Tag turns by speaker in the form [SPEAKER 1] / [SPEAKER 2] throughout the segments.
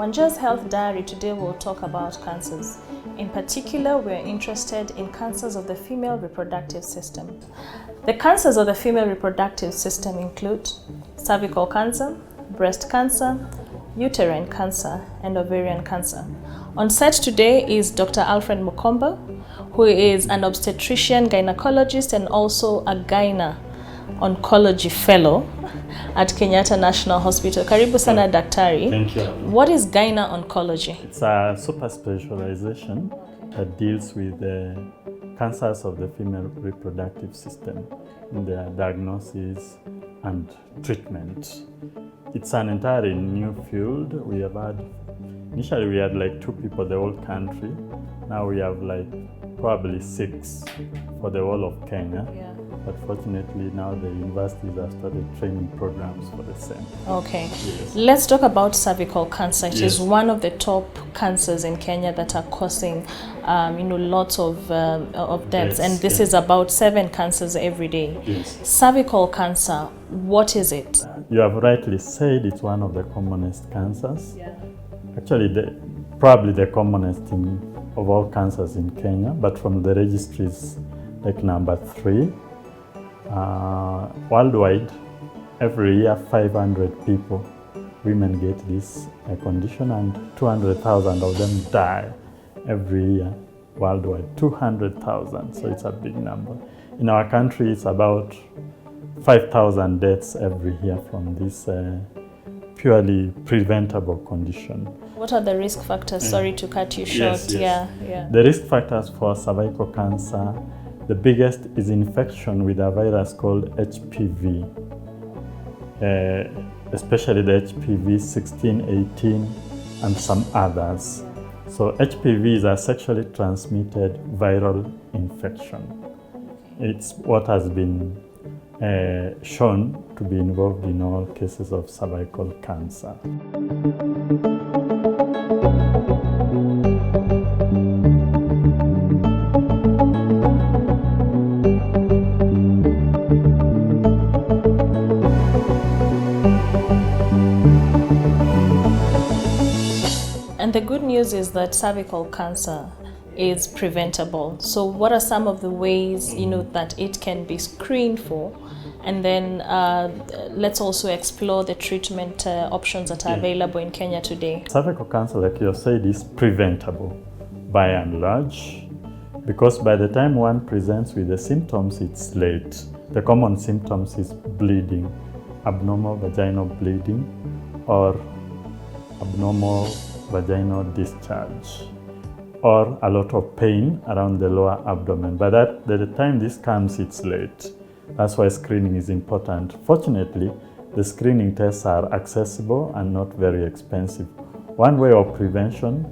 [SPEAKER 1] Wanja's Health Diary today will talk about cancers. In particular, we're interested in cancers of the female reproductive system. The cancers of the female reproductive system include cervical cancer, breast cancer, uterine cancer, and ovarian cancer. On set today is Dr. Alfred Mokomba, who is an obstetrician, gynecologist, and also a Gynaecology Oncology fellow at Kenyatta National Hospital. Karibu sana daktari.
[SPEAKER 2] Thank you.
[SPEAKER 1] What is Gynaecology Oncology?
[SPEAKER 2] It's a super specialization that deals with the cancers of the female reproductive system in their diagnosis and treatment. It's an entirely new field. Initially we had like 2 people the whole country. Now we have like probably 6 for the whole of Kenya.
[SPEAKER 1] Yeah.
[SPEAKER 2] But fortunately now the universities have started training programs for the same.
[SPEAKER 1] Okay.
[SPEAKER 2] Yes.
[SPEAKER 1] Let's talk about cervical cancer. It
[SPEAKER 2] Yes.
[SPEAKER 1] is one of the top cancers in Kenya that are causing lots of deaths.
[SPEAKER 2] Yes,
[SPEAKER 1] And this
[SPEAKER 2] yes.
[SPEAKER 1] is about 7 cancers every day.
[SPEAKER 2] Yes.
[SPEAKER 1] Cervical cancer, what is it?
[SPEAKER 2] You have rightly said it's one of the commonest cancers.
[SPEAKER 1] Yeah.
[SPEAKER 2] Actually, probably the commonest of all cancers in Kenya, but from the registries, like number 3. Worldwide, every year 500 people, women get this condition, and 200,000 of them die every year worldwide. 200,000, so it's a big number. In our country, it's about 5,000 deaths every year from this purely preventable condition.
[SPEAKER 1] What are the risk factors? Sorry to cut you short.
[SPEAKER 2] Yes, yes.
[SPEAKER 1] Yeah.
[SPEAKER 2] The risk factors for cervical cancer, the biggest is infection with a virus called HPV, especially the HPV 16, 18, and some others. So HPV is a sexually transmitted viral infection. It's what has been shown to be involved in all cases of cervical cancer.
[SPEAKER 1] And the good news is that cervical cancer is preventable. So what are some of the ways that it can be screened for? And then let's also explore the treatment options that are available in Kenya today.
[SPEAKER 2] Cervical cancer, like you said, is preventable by and large, because by the time one presents with the symptoms, it's late. The common symptoms is bleeding, abnormal vaginal bleeding, or abnormal vaginal discharge, or a lot of pain around the lower abdomen. By the time this comes, it's late. That's why screening is important. Fortunately, the screening tests are accessible and not very expensive. One way of prevention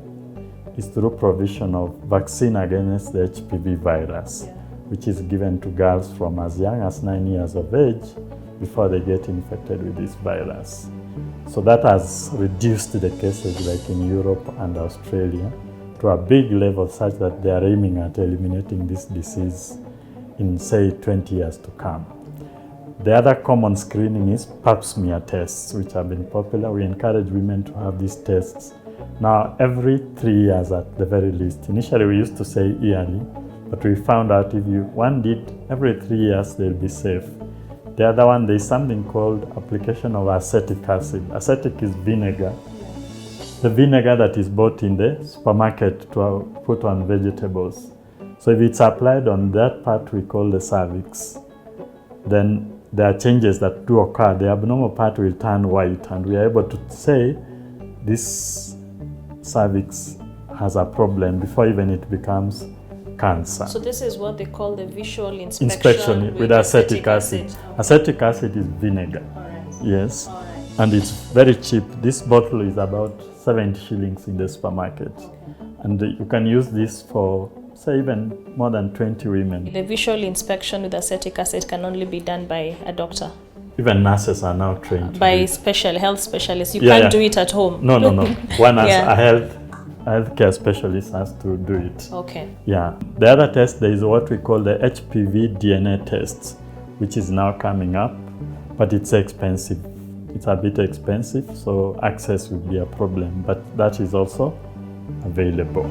[SPEAKER 2] is through provision of vaccine against the HPV virus, which is given to girls from as young as 9 years of age before they get infected with this virus. So that has reduced the cases like in Europe and Australia to a big level, such that they are aiming at eliminating this disease in, say, 20 years to come. The other common screening is pap smear tests, which have been popular. We encourage women to have these tests now every 3 years at the very least. Initially, we used to say yearly, but we found out if one did every 3 years, they'll be safe. The other one, there's something called application of acetic acid. Acetic is vinegar. The vinegar that is bought in the supermarket to put on vegetables. So if it's applied on that part we call the cervix, then there are changes that do occur. The abnormal part will turn white, and we are able to say this cervix has a problem before even it becomes cancer.
[SPEAKER 1] So this is what they call the visual inspection
[SPEAKER 2] with acetic acid. Acetic acid is vinegar.
[SPEAKER 1] All right.
[SPEAKER 2] Yes.
[SPEAKER 1] All right.
[SPEAKER 2] And it's very cheap. This bottle is about 70 shillings in the supermarket.
[SPEAKER 1] Okay.
[SPEAKER 2] And you can use this for, say, even more than 20 women.
[SPEAKER 1] The visual inspection with acetic acid can only be done by a doctor.
[SPEAKER 2] Even nurses are now trained.
[SPEAKER 1] By health specialists. You can't do it at home.
[SPEAKER 2] No. One has
[SPEAKER 1] Yeah.
[SPEAKER 2] a healthcare specialist has to do it.
[SPEAKER 1] Okay.
[SPEAKER 2] Yeah. The other test, there is what we call the HPV DNA test, which is now coming up, but it's expensive. it's a bit expensive, so access would be a problem, but that is also available.